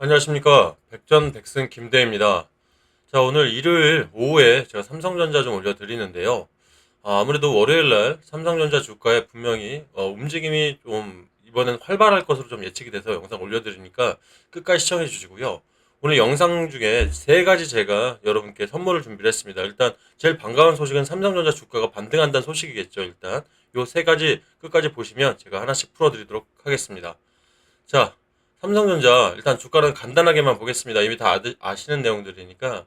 안녕하십니까. 백전백승 김대입니다. 자, 오늘 일요일 오후에 제가 삼성전자 좀 올려드리는데요. 아무래도 월요일날 삼성전자 주가에 분명히 움직임이 좀 이번엔 활발할 것으로 좀 예측이 돼서 영상 올려드리니까 끝까지 시청해 주시고요. 오늘 영상 중에 세 가지 제가 여러분께 선물을 준비를 했습니다. 일단 제일 반가운 소식은 삼성전자 주가가 반등한다는 소식이겠죠. 일단 요 세 가지 끝까지 보시면 제가 하나씩 풀어드리도록 하겠습니다. 자, 삼성전자 일단 주가는 간단하게만 보겠습니다. 이미 다 아시는 내용들이니까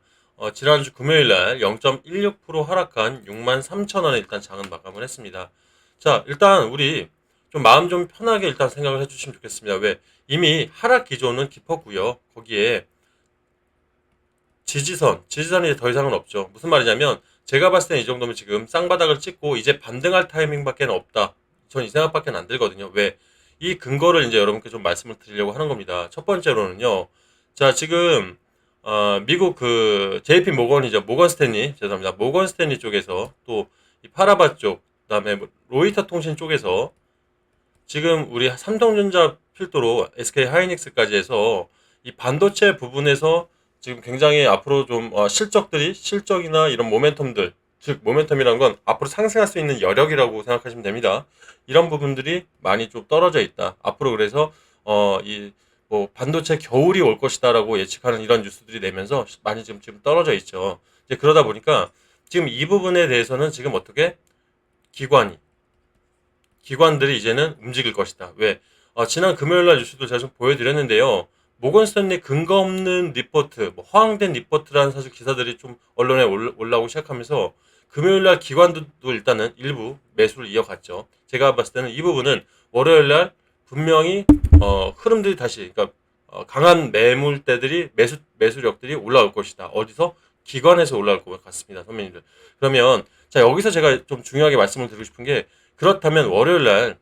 지난주 금요일 날 0.16% 하락한 63,000원에 일단 장은 마감을 했습니다. 자, 일단 우리 좀 마음 좀 편하게 일단 생각을 해주시면 좋겠습니다. 왜? 이미 하락 기조는 깊었고요. 거기에 지지선이 더 이상은 없죠. 무슨 말이냐면 제가 봤을 때는 이 정도면 지금 쌍바닥을 찍고 이제 반등할 타이밍밖에 없다. 전 이 생각밖에 안 들거든요. 왜? 이 근거를 이제 여러분께 좀 말씀을 드리려고 하는 겁니다. 첫 번째로는요. 자, 지금 미국 그 JP 모건이죠. 모건 스탠리, 죄송합니다. 모건 스탠리 쪽에서 또 이 파라바 쪽, 그다음에 뭐 로이터 통신 쪽에서 지금 우리 삼성전자 필두로 SK 하이닉스까지 해서 이 반도체 부분에서 지금 굉장히 앞으로 좀 실적이나 이런 모멘텀들, 즉 모멘텀이란 건 앞으로 상승할 수 있는 여력이라고 생각하시면 됩니다. 이런 부분들이 많이 좀 떨어져 있다. 앞으로 그래서 이 뭐 반도체 겨울이 올 것이다라고 예측하는 이런 뉴스들이 내면서 많이 지금 떨어져 있죠. 이제 그러다 보니까 지금 이 부분에 대해서는 지금 어떻게 기관이 기관들이 이제는 움직일 것이다. 왜? 지난 금요일 날 뉴스도 제가 좀 보여드렸는데요. 모건 스탠리 근거 없는 리포트, 뭐 허황된 리포트라는 사실 기사들이 좀 언론에 올라오기 시작하면서 금요일 날 기관들도 일단은 일부 매수를 이어갔죠. 제가 봤을 때는 이 부분은 월요일 날 분명히 흐름들이 다시 그러니까 강한 매물대들이 매수력들이 올라올 것이다. 어디서? 기관에서 올라올 것 같습니다, 선배님들. 그러면 자, 여기서 제가 좀 중요하게 말씀을 드리고 싶은 게 그렇다면 월요일 날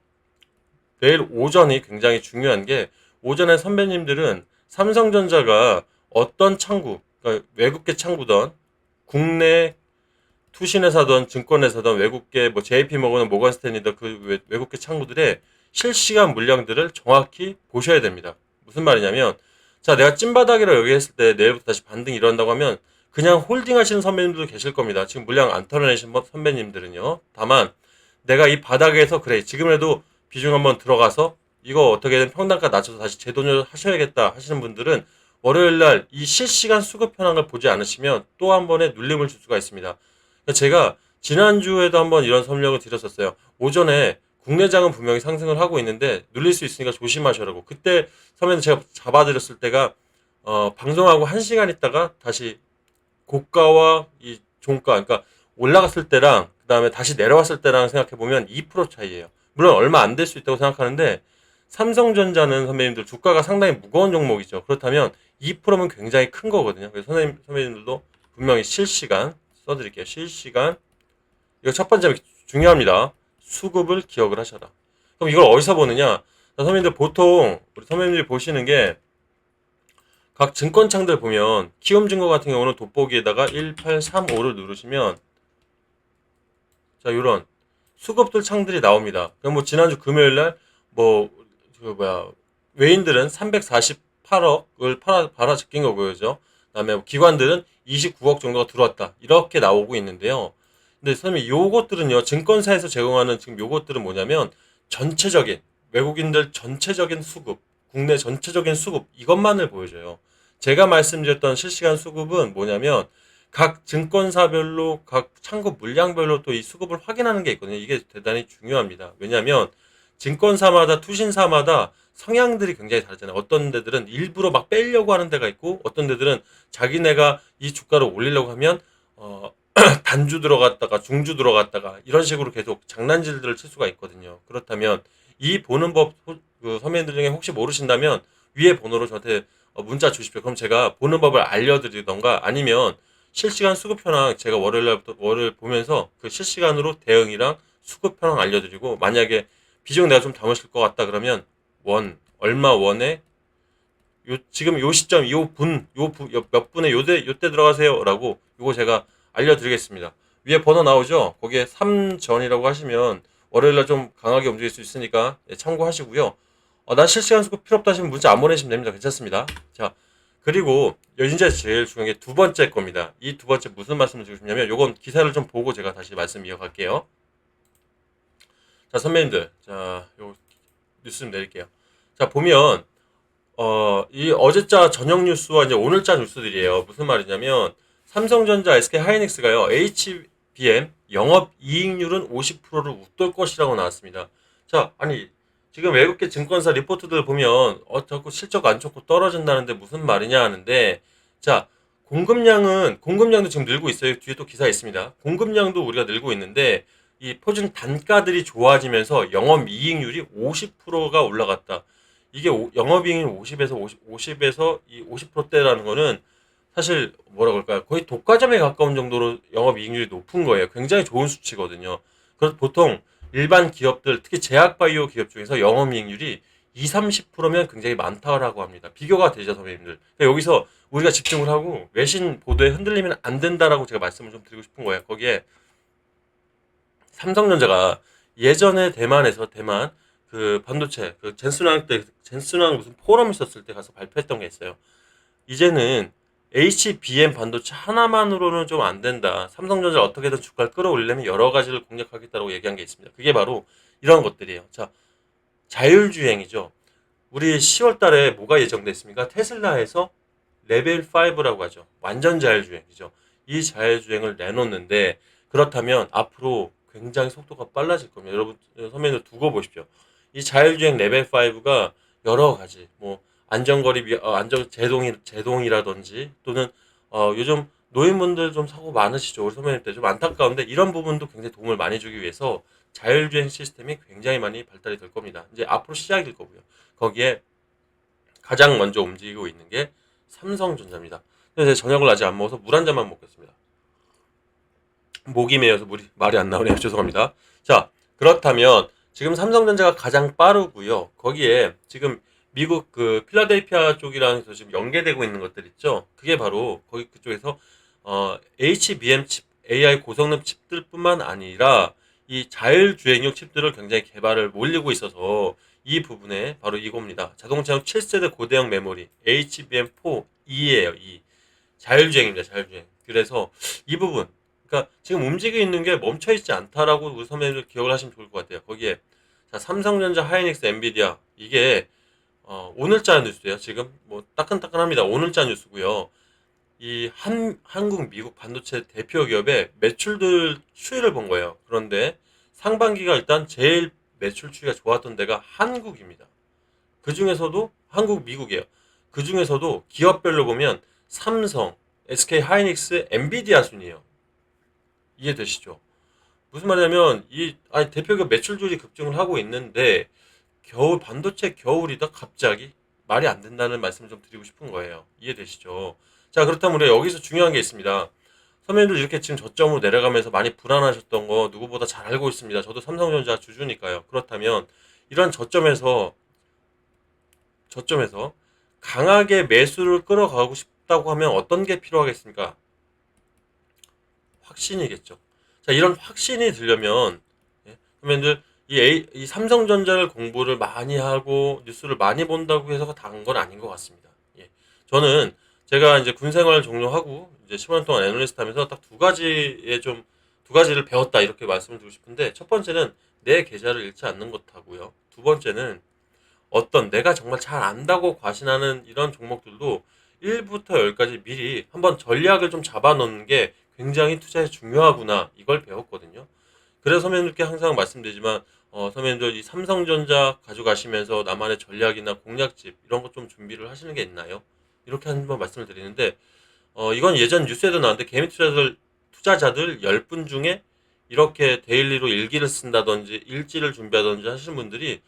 내일 오전이 굉장히 중요한 게 오전에 선배님들은 삼성전자가 어떤 창구, 그러니까 외국계 창구든 국내 투신회사든 증권회사든 외국계 뭐 JP모건, 모건스탠리든 그 외국계 창구들의 실시간 물량들을 정확히 보셔야 됩니다. 무슨 말이냐면 자, 내가 찐바닥이라고 얘기했을 때 내일부터 다시 반등이 일어난다고 하면 그냥 홀딩 하시는 선배님들도 계실 겁니다. 지금 물량 안 털어내신 선배님들은요. 다만 내가 이 바닥에서 그래 지금이라도 비중 한번 들어가서 이거 어떻게든 평단가 낮춰서 다시 재도전 하셔야겠다 하시는 분들은 월요일날 이 실시간 수급 현황을 보지 않으시면 또 한 번의 눌림을 줄 수가 있습니다. 제가 지난주에도 한번 이런 설명을 드렸었어요. 오전에 국내장은 분명히 상승을 하고 있는데 눌릴 수 있으니까 조심하셔라고. 그때 처음에는 제가 잡아드렸을 때가 방송하고 1시간 있다가 다시 고가와 이 종가, 그러니까 올라갔을 때랑 그 다음에 다시 내려왔을 때랑 생각해 보면 2% 차이예요. 물론 얼마 안 될 수 있다고 생각하는데 삼성전자는 선배님들 주가가 상당히 무거운 종목이죠. 그렇다면 2%면 굉장히 큰 거거든요. 그래서 선배님들도 분명히 실시간 써드릴게요. 실시간 이거 첫 번째 중요합니다. 수급을 기억을 하셔라. 그럼 이걸 어디서 보느냐? 선배님들 보통 우리 선배님들이 보시는 게 각 증권창들 보면 키움증거 같은 경우는 돋보기에다가 1835를 누르시면 자 요런 수급들 창들이 나옵니다. 그럼 뭐 지난주 금요일날 뭐 외인들은 348억을 팔아 제낀 거고요, 그죠? 그다음에 기관들은 29억 정도가 들어왔다 이렇게 나오고 있는데요. 근데 선생님 요것들은요 증권사에서 제공하는 지금 요것들은 뭐냐면 전체적인 외국인들 전체적인 수급, 국내 전체적인 수급 이것만을 보여줘요. 제가 말씀드렸던 실시간 수급은 뭐냐면 각 증권사별로 각 창구 물량별로 또 이 수급을 확인하는 게 있거든요. 이게 대단히 중요합니다. 왜냐하면 증권사마다 투신사마다 성향들이 굉장히 다르잖아요. 어떤 데들은 일부러 막 빼려고 하는 데가 있고 어떤 데들은 자기네가 이 주가를 올리려고 하면 단주 들어갔다가 중주 들어갔다가 이런 식으로 계속 장난질들을 칠 수가 있거든요. 그렇다면 이 보는 법 그 선배님들 중에 혹시 모르신다면 위에 번호로 저한테 문자 주십시오. 그럼 제가 보는 법을 알려드리던가 아니면 실시간 수급 현황 제가 월요일날부터 월요일 보면서 그 실시간으로 대응이랑 수급 현황 알려드리고 만약에 비중 내가 좀 담으실 것 같다 그러면 얼마 원에 지금 요 시점 몇 분에 요때 들어가세요라고 요거 제가 알려드리겠습니다. 위에 번호 나오죠? 거기에 3전이라고 하시면 월요일날 좀 강하게 움직일 수 있으니까 참고하시고요. 나 실시간 수급 필요 없다 하시면 문자 안 보내시면 됩니다. 괜찮습니다. 자, 그리고 이제 제일 중요한 게 두 번째 겁니다. 이 두 번째 무슨 말씀을 드리고 싶냐면 요건 기사를 좀 보고 제가 다시 말씀 이어갈게요. 자, 선배님들. 자, 요 뉴스 좀 내릴게요. 자, 보면 이 어제자 저녁 뉴스와 이제 오늘자 뉴스들이에요. 무슨 말이냐면 삼성전자, SK 하이닉스가요. HBM 영업 이익률은 50%를 웃돌 것이라고 나왔습니다. 자, 아니 지금 외국계 증권사 리포트들 보면 자꾸 실적 안 좋고 떨어진다는데 무슨 말이냐 하는데 자, 공급량도 지금 늘고 있어요. 뒤에 또 기사 있습니다. 공급량도 우리가 늘고 있는데 이 표준 단가들이 좋아지면서 영업 이익률이 50%가 올라갔다. 이게 영업이익률 50에서 이 50%대라는 거는 사실 뭐라 그럴까요? 거의 독과점에 가까운 정도로 영업이익률이 높은 거예요. 굉장히 좋은 수치거든요. 그래서 보통 일반 기업들, 특히 제약바이오 기업 중에서 영업이익률이 2, 30%면 굉장히 많다라고 합니다. 비교가 되죠, 선배님들. 그러니까 여기서 우리가 집중을 하고 외신 보도에 흔들리면 안 된다라고 제가 말씀을 좀 드리고 싶은 거예요. 거기에 삼성전자가 예전에 대만 그 반도체 그 젠슨왕 무슨 포럼 있었을 때 가서 발표했던 게 있어요. 이제는 HBM 반도체 하나만으로는 좀 안 된다. 삼성전자 어떻게든 주가를 끌어올리려면 여러 가지를 공략하겠다고 얘기한 게 있습니다. 그게 바로 이런 것들이에요. 자, 자율주행이죠. 우리 10월 달에 뭐가 예정돼 있습니까? 테슬라에서 레벨 5라고 하죠. 완전 자율주행이죠. 이 자율주행을 내놓는데 그렇다면 앞으로 굉장히 속도가 빨라질 겁니다. 여러분 선배님들 두고 보십시오. 이 자율주행 레벨 5가 여러 가지 뭐 안전 제동이라든지 또는 요즘 노인분들 좀 사고 많으시죠. 우리 선배님 때 좀 안타까운데 이런 부분도 굉장히 도움을 많이 주기 위해서 자율주행 시스템이 굉장히 많이 발달이 될 겁니다. 이제 앞으로 시작이 될 거고요. 거기에 가장 먼저 움직이고 있는 게 삼성전자입니다. 근데 제가 저녁을 아직 안 먹어서 물 한 잔만 먹겠습니다. 목이 메어서 말이 안 나오네요. 죄송합니다. 자, 그렇다면 지금 삼성전자가 가장 빠르고요. 거기에 지금 미국 그 필라델피아 쪽이랑 해서 지금 연계되고 있는 것들 있죠. 그게 바로 거기 그쪽에서 HBM 칩, AI 고성능 칩들뿐만 아니라 이 자율주행용 칩들을 굉장히 개발을 몰리고 있어서 이 부분에 바로 이겁니다. 자동차용 7세대 고대형 메모리 HBM4E예요. E. 자율주행입니다. 자율주행. 그래서 이 부분 그러니까 지금 움직이고 있는 게 멈춰 있지 않다라고 우리 선배님들 기억을 하시면 좋을 것 같아요. 거기에 자, 삼성전자, 하이닉스, 엔비디아 이게 오늘자 뉴스예요. 지금 뭐 따끈따끈합니다. 오늘자 뉴스고요. 이 한국, 미국 반도체 대표 기업의 매출들 추이를 본 거예요. 그런데 상반기가 일단 제일 매출 추이가 좋았던 데가 한국입니다. 그 중에서도 한국, 미국이에요. 그 중에서도 기업별로 보면 삼성, SK 하이닉스, 엔비디아 순이에요. 이해되시죠? 무슨 말이냐면 대표가 매출률이 급증을 하고 있는데 겨울 반도체 겨울이다 갑자기 말이 안 된다는 말씀을 좀 드리고 싶은 거예요. 이해되시죠? 자, 그렇다면 우리가 여기서 중요한 게 있습니다. 선배님들 이렇게 지금 저점으로 내려가면서 많이 불안하셨던 거 누구보다 잘 알고 있습니다. 저도 삼성전자 주주니까요. 그렇다면 이런 저점에서 강하게 매수를 끌어가고 싶다고 하면 어떤 게 필요하겠습니까? 확신이겠죠. 자, 이런 확신이 들려면, 선배님들, 이 삼성전자를 공부를 많이 하고 뉴스를 많이 본다고 해서 단 건 아닌 것 같습니다. 예. 저는 제가 이제 군 생활 종료하고 이제 10년 동안 애널리스트 하면서 딱 두 가지를 배웠다 이렇게 말씀을 드리고 싶은데 첫 번째는 내 계좌를 잃지 않는 것하고요. 두 번째는 어떤 내가 정말 잘 안다고 과신하는 이런 종목들도 1부터 10까지 미리 한번 전략을 좀 잡아놓는 게 굉장히 투자에 중요하구나 이걸 배웠거든요. 그래서 선배님들께 항상 말씀드리지만 선배님들 이 삼성전자 가져가시면서 나만의 전략이나 공략집 이런 것 좀 준비를 하시는 게 있나요? 이렇게 한번 말씀을 드리는데 이건 예전 뉴스에도 나왔는데 개미 투자자들 10분 중에 이렇게 데일리로 일기를 쓴다든지 일지를 준비하든지 하시는 분들이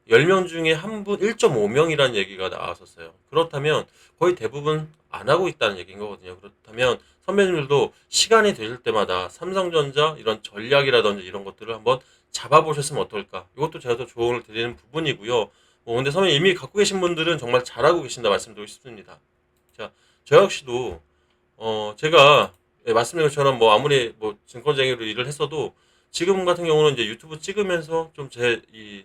10명 중에 한 분 1.5명이라는 얘기가 나왔었어요. 그렇다면 거의 대부분 안 하고 있다는 얘기인 거거든요. 그렇다면 선배님들도 시간이 되실 때마다 삼성전자 이런 전략이라든지 이런 것들을 한번 잡아보셨으면 어떨까? 이것도 제가 더 조언을 드리는 부분이고요. 근데 선배님 이미 갖고 계신 분들은 정말 잘하고 계신다 말씀드리고 싶습니다. 자, 저 역시도 제가 말씀드린 것처럼 뭐 아무리 뭐 증권쟁이로 일을 했어도 지금 같은 경우는 이제 유튜브 찍으면서 좀 제 이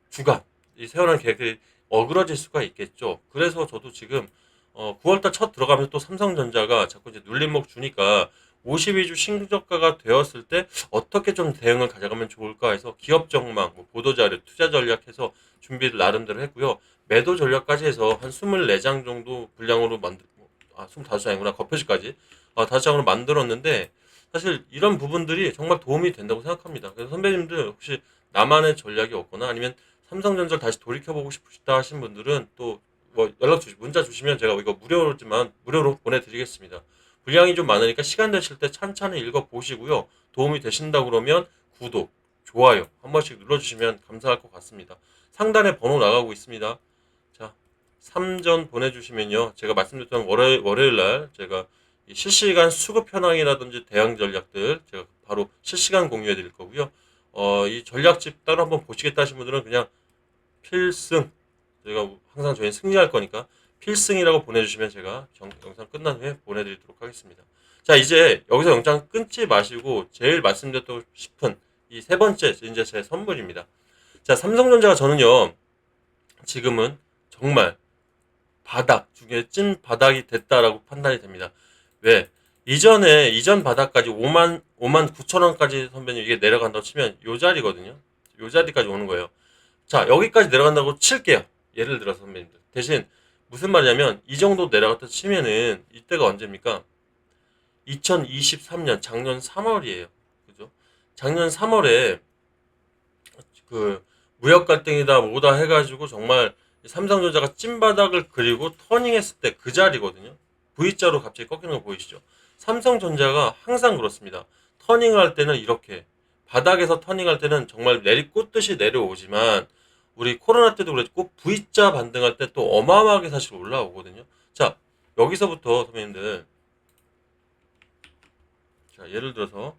주간 이 세워놓은 계획들이 어그러질 수가 있겠죠. 그래서 저도 지금 9월달 첫 들어가면서 또 삼성전자가 자꾸 이제 눌림목 주니까 52주 신저가가 되었을 때 어떻게 좀 대응을 가져가면 좋을까 해서 기업 전망, 뭐 보도자료, 투자 전략해서 준비를 나름대로 했고요. 매도 전략까지 해서 한 24장 정도 분량으로 25장이구나. 거표지까지. 5장으로 만들었는데 사실 이런 부분들이 정말 도움이 된다고 생각합니다. 그래서 선배님들 혹시 나만의 전략이 없거나 아니면 삼성전자를 다시 돌이켜보고 싶으시다 하신 분들은 또 뭐 문자 주시면 제가 이거 무료로 보내드리겠습니다. 분량이 좀 많으니까 시간 되실 때 찬찬히 읽어보시고요. 도움이 되신다 그러면 구독, 좋아요 한 번씩 눌러주시면 감사할 것 같습니다. 상단에 번호 나가고 있습니다. 자, 3전 보내주시면요. 제가 말씀드렸던 월요일날 제가 실시간 수급 현황이라든지 대응 전략들 제가 바로 실시간 공유해 드릴 거고요. 이 전략집 따로 한번 보시겠다 하신 분들은 그냥 필승, 저희가 항상 저희는 승리할 거니까 필승이라고 보내주시면 제가 영상 끝난 후에 보내드리도록 하겠습니다. 자, 이제 여기서 영상 끊지 마시고 제일 말씀드리고 싶은 이 세 번째 이제 제 선물입니다. 자, 삼성전자가 저는요 지금은 정말 바닥 중에 찐 바닥이 됐다라고 판단이 됩니다. 왜? 이전 바닥까지 5만 9천 원까지 선배님 이게 내려간다고 치면 요 자리거든요. 요 자리까지 오는 거예요. 자, 여기까지 내려간다고 칠게요. 예를 들어서 선배님들. 대신 무슨 말이냐면 이 정도 내려갔다 치면은 이때가 언제입니까? 2023년 작년 3월이에요. 그죠? 작년 3월에 그 무역 갈등이다 뭐다 해가지고 정말 삼성전자가 찐바닥을 그리고 터닝했을 때 그 자리거든요. V자로 갑자기 꺾이는 거 보이시죠? 삼성전자가 항상 그렇습니다. 터닝을 할 때는 이렇게 바닥에서 터닝할 때는 정말 꽂듯이 내려오지만 우리 코로나 때도 그랬고 V자 반등할 때 또 어마어마하게 사실 올라오거든요. 자, 여기서부터 선배님들 자, 예를 들어서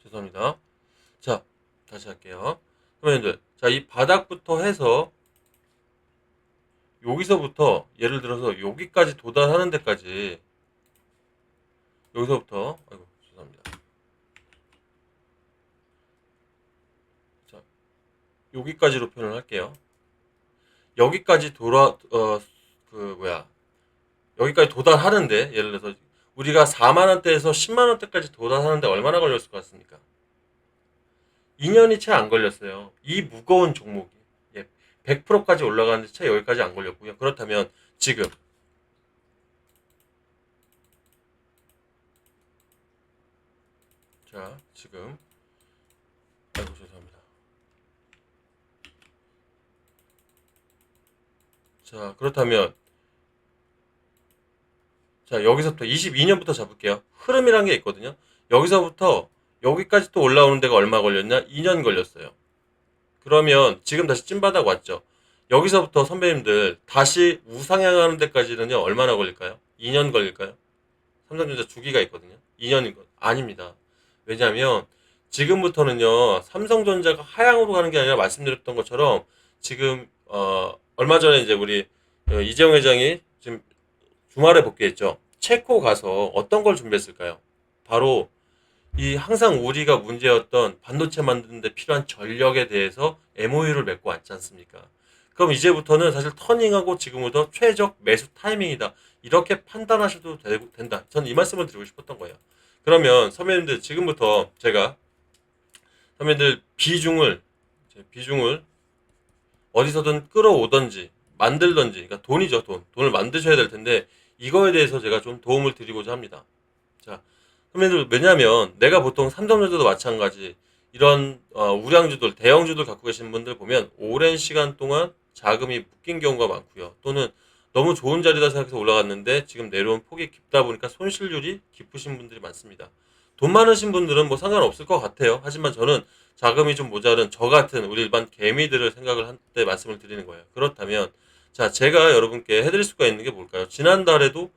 죄송합니다. 자, 다시 할게요. 선배님들, 자, 이 바닥부터 해서 여기서부터 예를 들어서 여기까지 도달하는 데까지 여기서부터 아이고 죄송합니다. 자, 여기까지로 표현을 할게요. 여기까지 여기까지 도달하는데 예를 들어서 우리가 4만 원대에서 10만 원대까지 도달하는데 얼마나 걸렸을 것 같습니까? 2년이 채 안 걸렸어요. 이 무거운 종목이 100%까지 올라가는데 채 여기까지 안 걸렸고요. 그렇다면 지금 자, 지금 아이고 죄송합니다. 자, 그렇다면 자, 여기서부터 22년부터 잡을게요. 흐름이란 게 있거든요. 여기서부터 여기까지 또 올라오는 데가 얼마 걸렸냐? 2년 걸렸어요. 그러면 지금 다시 찐바닥 왔죠. 여기서부터 선배님들 다시 우상향하는 데까지는요. 얼마나 걸릴까요? 2년 걸릴까요? 삼성전자 주기가 있거든요. 2년인 것 아닙니다. 왜냐하면 지금부터는요. 삼성전자가 하향으로 가는 게 아니라 말씀드렸던 것처럼 지금 얼마 전에 이제 우리 이재용 회장이 지금 주말에 복귀했죠. 체코 가서 어떤 걸 준비했을까요? 바로 이 항상 우리가 문제였던 반도체 만드는 데 필요한 전력에 대해서 MOU를 맺고 왔지 않습니까? 그럼 이제부터는 사실 터닝하고 지금부터 최적 매수 타이밍이다. 이렇게 판단하셔도 된다. 저는 이 말씀을 드리고 싶었던 거예요. 그러면 선배님들 지금부터 제가 선배님들 비중을 어디서든 끌어오든지 만들든지 그러니까 돈이죠. 돈을 만드셔야 될 텐데 이거에 대해서 제가 좀 도움을 드리고자 합니다. 자, 그러면 왜냐하면 내가 보통 삼성전자도 마찬가지 이런 우량주들 대형주들 갖고 계신 분들 보면 오랜 시간 동안 자금이 묶인 경우가 많고요. 또는 너무 좋은 자리다 생각해서 올라갔는데 지금 내려온 폭이 깊다 보니까 손실률이 깊으신 분들이 많습니다. 돈 많으신 분들은 뭐 상관없을 것 같아요. 하지만 저는 자금이 좀 모자른 저 같은 우리 일반 개미들을 생각을 한 때 말씀을 드리는 거예요. 그렇다면 자, 제가 여러분께 해드릴 수가 있는 게 뭘까요? 지난달에도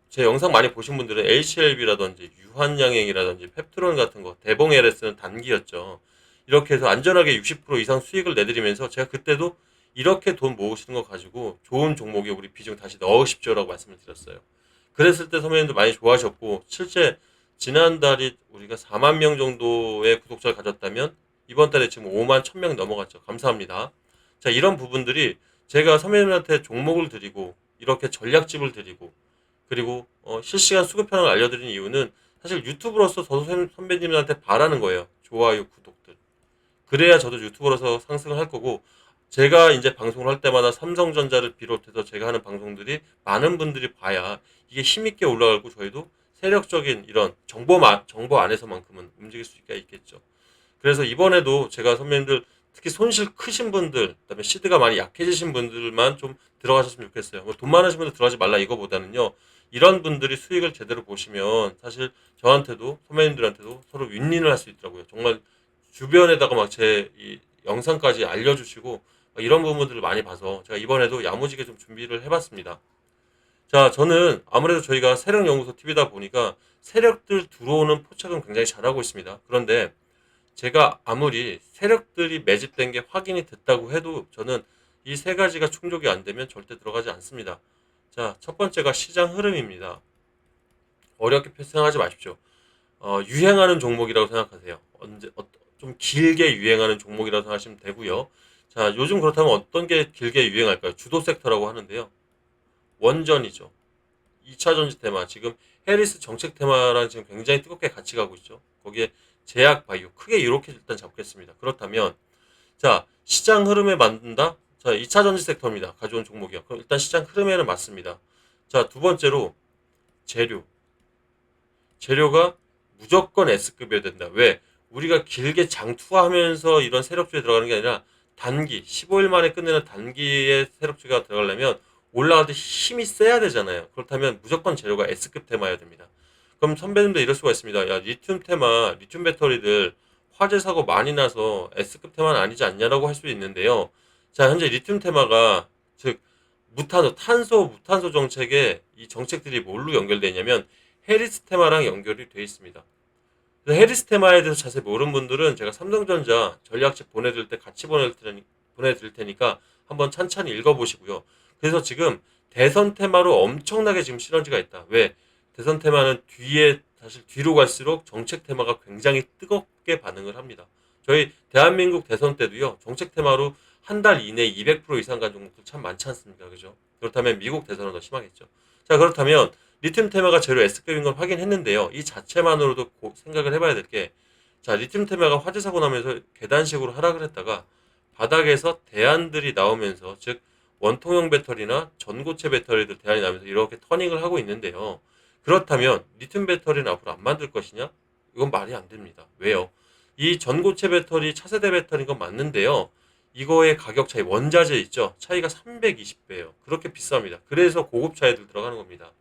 제 영상 많이 보신 분들은 HLB라든지 유한양행이라든지 펩트론 같은 거 대봉 LS는 단기였죠. 이렇게 해서 안전하게 60% 이상 수익을 내드리면서 제가 그때도 이렇게 돈 모으시는 거 가지고 좋은 종목에 우리 비중 다시 넣으십시오라고 말씀을 드렸어요. 그랬을 때 선배님도 많이 좋아하셨고 실제 지난달이 우리가 4만 명 정도의 구독자를 가졌다면 이번 달에 지금 5만 1,000명 넘어갔죠. 감사합니다. 자, 이런 부분들이 제가 선배님한테 종목을 드리고 이렇게 전략집을 드리고 그리고 실시간 수급 현황을 알려드리는 이유는 사실 유튜브로서 저도 선배님한테 바라는 거예요. 좋아요, 구독들. 그래야 저도 유튜버로서 상승을 할 거고 제가 이제 방송을 할 때마다 삼성전자를 비롯해서 제가 하는 방송들이 많은 분들이 봐야 이게 힘있게 올라가고 저희도 세력적인 이런 정보 안에서만큼은 움직일 수가 있겠죠. 그래서 이번에도 제가 선배님들 특히 손실 크신 분들, 그다음에 시드가 많이 약해지신 분들만 좀 들어가셨으면 좋겠어요. 뭐돈 많으신 분들 들어가지 말라 이거보다는요. 이런 분들이 수익을 제대로 보시면 사실 저한테도 선배님들한테도 서로 윈윈을 할 수 있더라고요. 정말 주변에다가 막 제 이 영상까지 알려주시고 이런 부분들을 많이 봐서 제가 이번에도 야무지게 좀 준비를 해봤습니다. 자, 저는 아무래도 저희가 세력연구소 TV다 보니까 세력들 들어오는 포착은 굉장히 잘하고 있습니다. 그런데 제가 아무리 세력들이 매집된 게 확인이 됐다고 해도 저는 이 세 가지가 충족이 안 되면 절대 들어가지 않습니다. 자, 첫 번째가 시장 흐름입니다. 어렵게 생각하지 마십시오. 유행하는 종목이라고 생각하세요. 좀 길게 유행하는 종목이라고 생각하시면 되고요. 자, 요즘 그렇다면 어떤 게 길게 유행할까요? 주도 섹터라고 하는데요. 원전이죠. 2차 전지 테마, 지금 해리스 정책 테마랑 지금 굉장히 뜨겁게 같이 가고 있죠. 거기에 제약 바이오, 크게 이렇게 일단 잡겠습니다. 그렇다면, 자, 시장 흐름에 맞는다? 자, 2차 전지 섹터입니다. 가져온 종목이요. 그럼 일단 시장 흐름에는 맞습니다. 자, 두 번째로, 재료. 재료가 무조건 S급이어야 된다. 왜? 우리가 길게 장투하면서 이런 세력주에 들어가는 게 아니라 단기, 15일 만에 끝내는 단기의 세력주가 들어가려면 올라갈 때 힘이 세야 되잖아요. 그렇다면 무조건 재료가 S급 테마여야 됩니다. 그럼 선배님도 이럴 수가 있습니다. 야, 리튬 테마, 리튬 배터리들 화재 사고 많이 나서 S급 테마는 아니지 않냐라고 할 수 있는데요. 자, 현재 리튬 테마가 즉 무탄소 정책에 이 정책들이 뭘로 연결되어 있냐면 해리스 테마랑 연결이 되어 있습니다. 그래서 해리스 테마에 대해서 자세히 모르는 분들은 제가 삼성전자 전략책 보내드릴 때 같이 보내드릴 테니까 한번 찬찬히 읽어보시고요. 그래서 지금 대선 테마로 엄청나게 지금 시너지가 있다. 왜? 대선 테마는 뒤에 사실 뒤로 갈수록 정책 테마가 굉장히 뜨겁게 반응을 합니다. 저희 대한민국 대선 때도요. 정책 테마로 한 달 이내에 200% 이상 간 종목들 참 많지 않습니까? 그죠? 그렇다면 미국 대선은 더 심하겠죠. 자, 그렇다면 리튬 테마가 재료 S급인 걸 확인했는데요. 이 자체만으로도 생각을 해봐야 될 게, 자, 리튬 테마가 화재 사고 나면서 계단식으로 하락을 했다가 바닥에서 대안들이 나오면서, 즉 원통형 배터리나 전고체 배터리들 대안이 나면서 이렇게 터닝을 하고 있는데요. 그렇다면 리튬 배터리는 앞으로 안 만들 것이냐? 이건 말이 안 됩니다. 왜요? 이 전고체 배터리 차세대 배터리인 건 맞는데요. 이거의 가격 차이, 원자재 있죠? 차이가 320배예요. 그렇게 비쌉니다. 그래서 고급 차에들 들어가는 겁니다.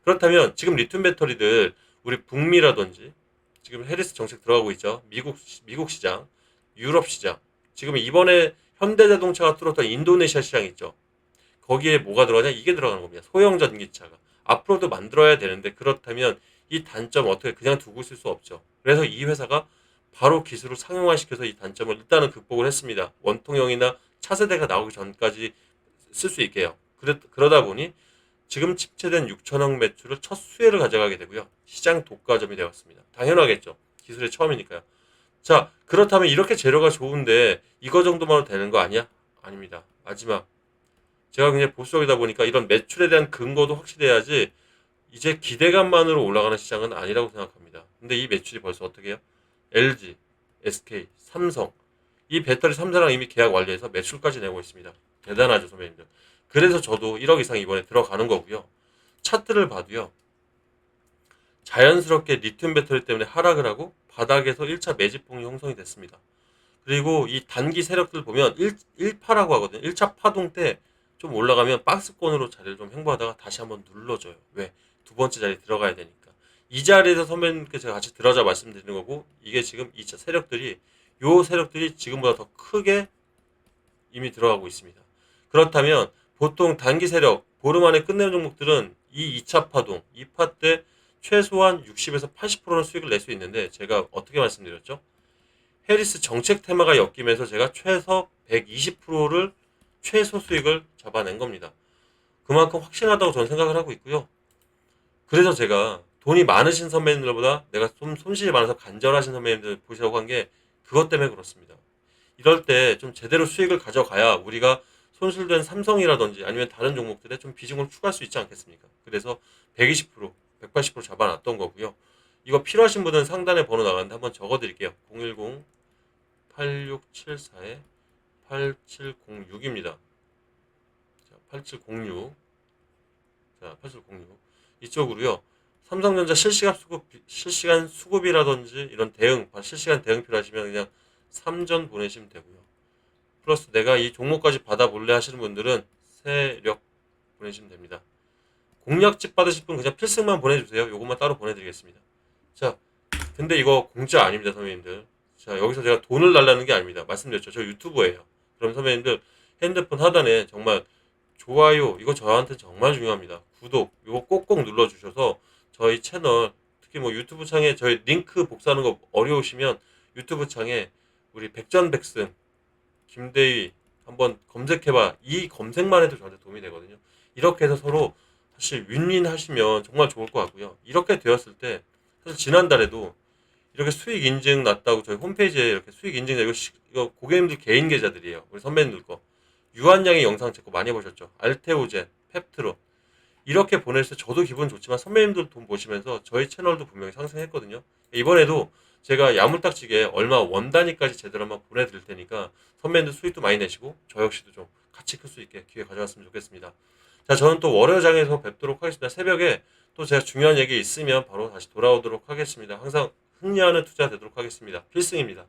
그렇다면 지금 리튬 배터리들 우리 북미라든지 지금 해리스 정책 들어가고 있죠. 미국 시장, 유럽 시장. 지금 이번에 현대자동차가 뚫었던 인도네시아 시장 있죠. 거기에 뭐가 들어가냐? 이게 들어가는 겁니다. 소형 전기차가. 앞으로도 만들어야 되는데 그렇다면 이 단점 어떻게 그냥 두고 있을 수 없죠. 그래서 이 회사가 바로 기술을 상용화시켜서 이 단점을 일단은 극복을 했습니다. 원통형이나 차세대가 나오기 전까지 쓸 수 있게요. 그러다 보니 지금 집체된 6천억 매출을 첫 수혜를 가져가게 되고요. 시장 독과점이 되었습니다. 당연하겠죠. 기술의 처음이니까요. 자, 그렇다면 이렇게 재료가 좋은데 이거 정도만 되는 거 아니야? 아닙니다. 마지막. 제가 굉장히 보수적이다 보니까 이런 매출에 대한 근거도 확실해야지 이제 기대감만으로 올라가는 시장은 아니라고 생각합니다. 근데 이 매출이 벌써 어떻게 해요? LG, SK, 삼성. 이 배터리 3사랑 이미 계약 완료해서 매출까지 내고 있습니다. 대단하죠, 선배님들. 그래서 저도 1억 이상 이번에 들어가는 거고요. 차트를 봐도요. 자연스럽게 리튬 배터리 때문에 하락을 하고 바닥에서 1차 매집봉이 형성이 됐습니다. 그리고 이 단기 세력들 보면 1파라고 하거든요. 1차 파동 때 좀 올라가면 박스권으로 자리를 좀 횡보하다가 다시 한번 눌러줘요. 왜? 두 번째 자리에 들어가야 되니까. 이 자리에서 선배님께 제가 같이 들어자 말씀드리는 거고 이게 지금 2차 세력들이 요 세력들이 지금보다 더 크게 이미 들어가고 있습니다. 그렇다면 보통 단기 세력 보름 안에 끝내는 종목들은 이 2차 파동, 2파 때 최소한 60에서 80%는 수익을 낼 수 있는데 제가 어떻게 말씀드렸죠? 해리스 정책 테마가 엮이면서 제가 최소 120%를 최소 수익을 잡아낸 겁니다. 그만큼 확실하다고 저는 생각을 하고 있고요. 그래서 제가 돈이 많으신 선배님들보다 내가 좀 손실이 많아서 간절하신 선배님들 보시라고 한 게 그것 때문에 그렇습니다. 이럴 때 좀 제대로 수익을 가져가야 우리가 손실된 삼성이라든지 아니면 다른 종목들에 좀 비중을 추가할 수 있지 않겠습니까? 그래서 120%, 180% 잡아놨던 거고요. 이거 필요하신 분은 상단에 번호 나가는데 한번 적어드릴게요. 010-8674-8706입니다. 자, 8706. 자, 8706. 이쪽으로요. 삼성전자 실시간 수급이라든지 이런 대응, 실시간 대응 필요하시면 그냥 3전 보내시면 되고요. 플러스 내가 이 종목까지 받아볼래 하시는 분들은 세력 보내시면 됩니다. 공략집 받으실 분 그냥 필승만 보내주세요. 요것만 따로 보내드리겠습니다. 자, 근데 이거 공짜 아닙니다, 선배님들. 자, 여기서 제가 돈을 달라는 게 아닙니다. 말씀드렸죠. 저 유튜버예요. 그럼 선배님들 핸드폰 하단에 정말 좋아요, 이거 저한테 정말 중요합니다. 구독, 이거 꼭꼭 눌러주셔서 저희 채널, 특히 뭐 유튜브 창에 저희 링크 복사하는 거 어려우시면 유튜브 창에 우리 백전백승, 김대희 한번 검색해봐. 이 검색만 해도 저한테 도움이 되거든요. 이렇게 해서 서로 사실 윈윈 하시면 정말 좋을 것 같고요. 이렇게 되었을 때 사실 지난달에도 이렇게 수익 인증 났다고 저희 홈페이지에 이렇게 수익 인증 이거 고객님들 개인 계좌들이에요. 우리 선배님들 거. 유한양의 영상 제 거 많이 보셨죠? 알테오젠, 펩트론 이렇게 보냈을 때 저도 기분 좋지만 선배님들 돈 보시면서 저희 채널도 분명히 상승했거든요. 이번에도 제가 야물딱지게 얼마 원 단위까지 제대로 한번 보내드릴 테니까 선배님들 수익도 많이 내시고 저 역시도 좀 같이 클 수 있게 기회 가져왔으면 좋겠습니다. 자, 저는 또 월요장에서 뵙도록 하겠습니다. 새벽에 또 제가 중요한 얘기 있으면 바로 다시 돌아오도록 하겠습니다. 항상 승리하는 투자 되도록 하겠습니다. 필승입니다.